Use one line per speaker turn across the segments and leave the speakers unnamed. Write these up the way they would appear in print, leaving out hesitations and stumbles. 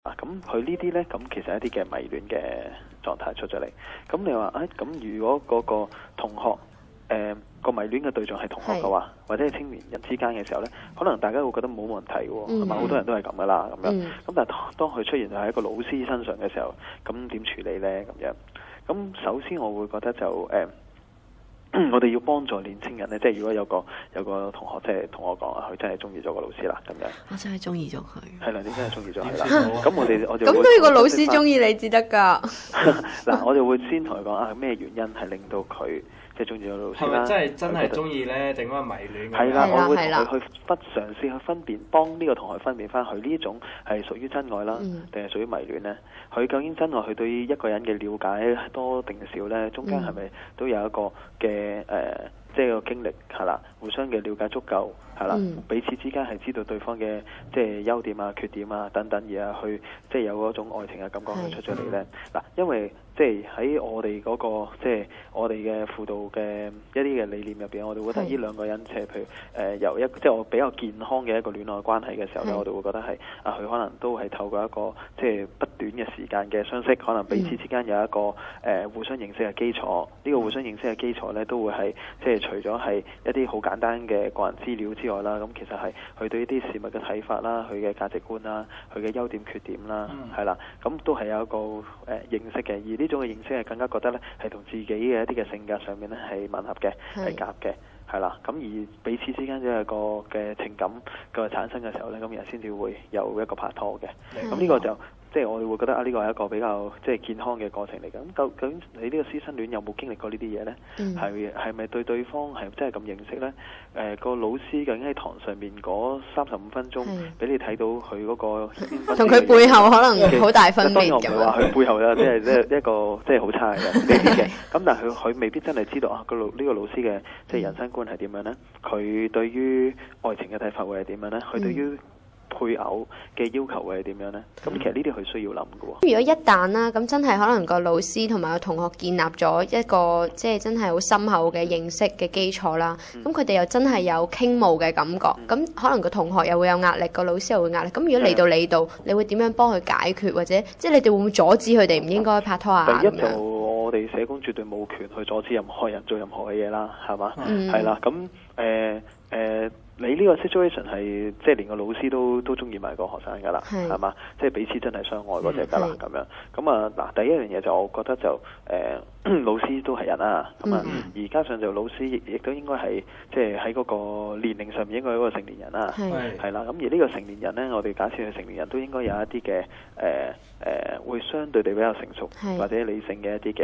咁佢呢啲呢，咁其實一啲嘅迷戀嘅狀態出咗嚟。咁你話咁如果嗰個同學個迷戀嘅對象係同學嘅話，或者係青年人之間嘅時候呢，可能大家會覺得冇問題喎，係咪？好多人都係咁噶啦，咁樣。咁但係當佢出現喺一個老師身上嘅時候，咁點處理呢？咁樣。咁首先我會覺得就我哋要幫助年青人咧，即係如果有個同學即係同我講啊，佢真係中意咗個老師啦，咁樣。
我真係中意咗佢。
係啦，你真係中意咗佢啦。咁我就
咁都要個老師中意你至得㗎。
嗱，我就會先同佢講咩原因係令到佢即係中意咗老師啦。
係咪真係中意咧，定係迷戀？
係啦，我會同佢去嘗試去分辨，幫呢個同學分辨翻佢呢種係屬於真愛啦，定係屬於迷戀咧？佢究竟真愛，佢對於一個人嘅了解多定少咧？中間係咪都有一個嘅即係個經歷係啦，互相嘅了解足夠係啦，彼此之間係知道對方嘅即係優點啊、缺點啊等等，而係去即係有嗰種愛情嘅感覺去出咗嚟咧。嗱，因為即係喺我哋嗰個即係我哋嘅輔導嘅一啲嘅理念入邊，我哋覺得呢兩個人即係譬如由一即係我比較健康嘅一個戀愛關係嘅時候咧，我哋會覺得係佢可能都係透過一個即係不短嘅時間嘅相識，可能彼此之間有一個互相認識嘅基礎。呢個互相認識嘅基礎咧，都會係即係除咗係一啲好簡單嘅個人資料之外啦，咁其實係佢對呢啲事物嘅睇法啦，佢嘅價值觀啦，佢嘅優點缺點啦，係啦，咁都係有一個認識嘅。而呢種嘅認識係更加覺得咧係同自己嘅一啲嘅性格上面咧係吻合嘅，係夾嘅，係啦。咁而彼此之間有一個嘅情感嘅產生嘅時候咧，咁然後先至會有一個拍拖嘅。咁呢個就即係我哋會覺得呢個係一個比較即係健康嘅過程嚟嘅。咁究竟你呢個師生戀有冇經歷過呢啲嘢呢？係咪對對方係真係咁認識呢？個老師究竟喺堂上面嗰35分鐘俾你睇到佢嗰個
同佢背後可能好大分別
咁。唔係話佢背後即係一個即係好差嘅呢啲嘅。咁但係佢未必真係知道呢個老師嘅即係人生觀係點樣呢？佢對於愛情嘅睇法會係點樣呢？佢對於配偶嘅要求會係點樣呢？咁其實呢啲佢需要諗嘅喎。
如果一旦啦，咁真係可能個老師同埋個同學建立咗一個即係真係好深厚嘅認識嘅基礎啦，咁佢哋又真係有傾慕嘅感覺，咁可能個同學又會有壓力，個老師又會壓力。咁如果嚟到你度，你會點樣幫佢解決，或者即係你哋會唔會阻止佢哋唔應該拍拖啊？
第一就我哋社工絕對冇權去阻止任何人做任何嘅嘢啦，係嘛？係啦，咁你呢個 situation 係即係連個老師都中意埋個學生㗎啦，係嘛？即係彼此真係相愛嗰隻㗎啦，咁樣。咁嗱，第一樣嘢就我覺得就老師都係人啦，咁而加上就老師亦都應該係即係喺嗰個年齡上面應該係一個成年人啦，係啦。咁而呢個成年人呢，我哋假設係成年人都應該有一啲嘅會相對地比較成熟或者理性嘅一啲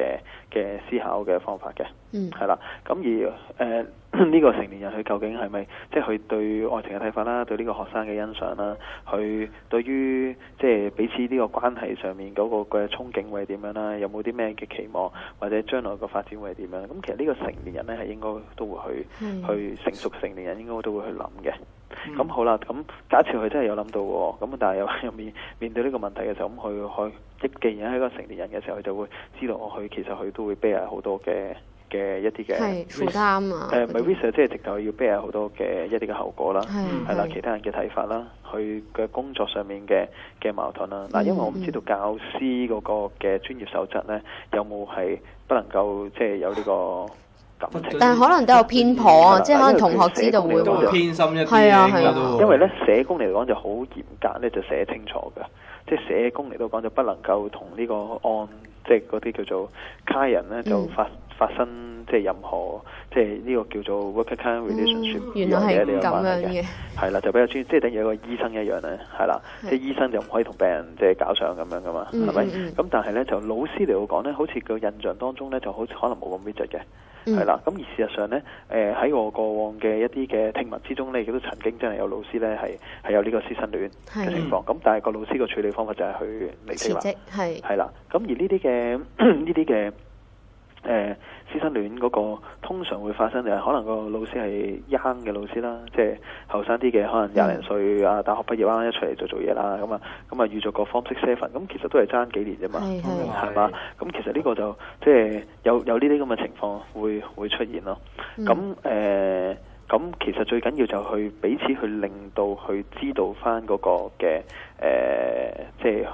嘅思考嘅方法嘅，係啦。咁而呢個成年人佢究竟係咪即係佢對愛情嘅睇法啦，對呢個學生嘅欣賞啦，佢對於即係彼此呢個關係上面嗰個嘅憧憬會係點樣啦？有冇啲咩嘅期望，或者將來個發展會係點樣？咁其實呢個成年人咧係應該都會去成熟成年人應該都會去諗嘅。咁好啦，咁假設佢真係有諗到喎，咁但係又面對呢個問題嘅時候，咁佢既然係一個成年人嘅時候，佢就會知道佢其實佢都會 bear 好多嘅一啲嘅
負擔啊，
唔係 risk 即係直頭要 bear 好多嘅一啲嘅後果啦，係啦，其他人嘅睇法啦，佢嘅工作上面嘅矛盾啦。嗱，因為我唔知道教師嗰個嘅專業守則咧，有冇係不能夠即係有呢個感情，
但係可能都有偏頗啊，即係可能同學知道會
偏心一啲，
係啊，
因為咧社工嚟講就好嚴格咧，就寫清楚嘅，即係社工嚟到講就不能夠同呢個案即係嗰啲叫做卡人咧就發生即係任何即係呢個叫做 worker-client relationship
原來係咁樣嘅，
係啦，就比較專，即係等於一個醫生一樣咧，係啦，即係醫生就唔可以同病人即係搞上咁樣噶嘛，係咪？咁但係咧就老師嚟講咧，好似個印象當中咧就好似可能冇咁 rigid 嘅，係啦。咁而事實上咧，喺我過往嘅一啲嘅聽聞之中咧，亦都曾經真係有老師咧係有呢個師生戀嘅情況。咁但係個老師個處理方法就係去離職啦，係啦。咁而呢啲嘅師生戀嗰個通常會發生就係可能個老師係 young 嘅老師啦，即係後生啲嘅，可能20零歲啊，大學畢業啦，一出嚟就做嘢啦，咁啊預咗個 Form 6、7，咁其實都係爭幾年啫嘛，係嘛？咁其實呢個就即係有呢啲咁嘅情況會出現咯。咁其實最緊要就去彼此去令到去知道翻嗰個嘅即係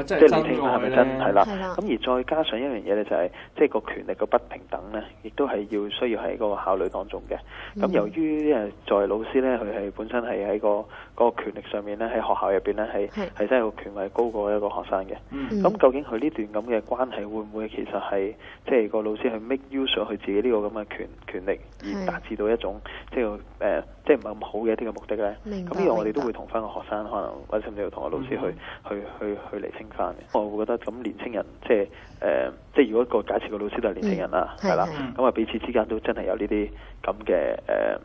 即係
釐清翻係咪真係啦。
係啦。
咁而再加上一樣嘢咧，就係即係個權力嘅不平等咧，亦都係需要喺嗰個考慮當中嘅。咁由於作為老師咧，佢係本身係喺嗰個權力上面咧，喺學校入邊咧係真係個權位高過一個學生嘅。咁究竟佢呢段咁嘅關係會唔會其實係即係個老師去 make use of 佢自己呢個咁嘅權力，而達至到一種即係即係唔係咁好嘅一啲嘅目的咧？咁呢個我哋都會同翻個學生可能或者甚至乎同個老師去釐清翻嘅。我會覺得咁年青人即係如果假設個老師都係年青人啦，係啦，咁啊彼此之間都真係有呢啲咁嘅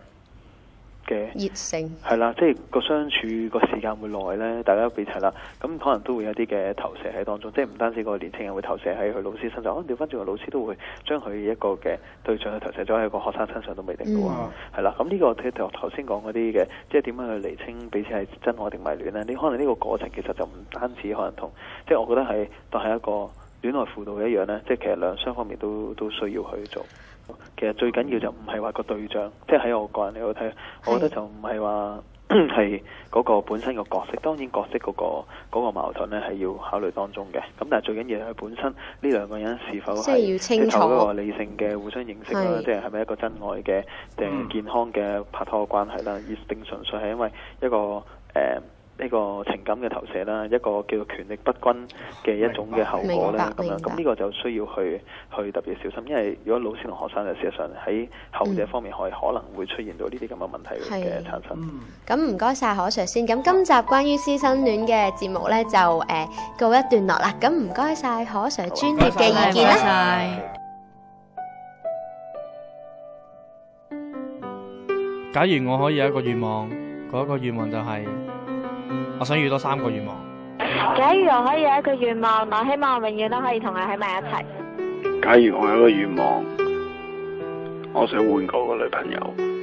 熱誠
係啦，即係個相處個時間會耐咧，大家都彼此啦，咁可能都會有啲嘅投射喺當中，即係唔單止個年輕人會投射喺佢老師身上，可能調翻轉個老師都會將佢一個嘅對象去投射咗喺個學生身上都未定嘅喎，係啦，咁呢個頭先講嗰啲嘅，即係點樣去釐清彼此係真愛定迷戀咧？你可能呢個過程其實就唔單止可能同，即係我覺得係當係一個戀愛輔導一樣咧，即係其實雙方面都需要去做。其實最緊要就唔係話個對象，即係喺我個人嚟度睇，我覺得就唔係話係嗰個本身個角色。當然角色嗰個矛盾咧係要考慮當中嘅。咁但係最緊要係本身呢兩個人是否係即係透過理性嘅互相認識啦，即係係咪一個真愛嘅定健康嘅拍拖嘅關係啦？而定純粹係因為一個呢個情感嘅投射啦，一個叫做權力不均嘅一種嘅後果咧，咁樣咁呢個就需要去特別小心，因為如果老師同學生嘅事實上喺後者方面可能會出現到呢啲咁嘅問題嘅產生。
咁唔該晒何 Sir 先，咁今集關於師生戀嘅節目咧就告一段落啦。咁唔該晒何 Sir 專業嘅意見啦。
假如我可以有一個願望，嗰個願望就係我想要多3個願望。
假如我可以有一個願望，我希望我永遠都可以同佢喺埋一齊。
假如我有一個願望，我想換個女朋友。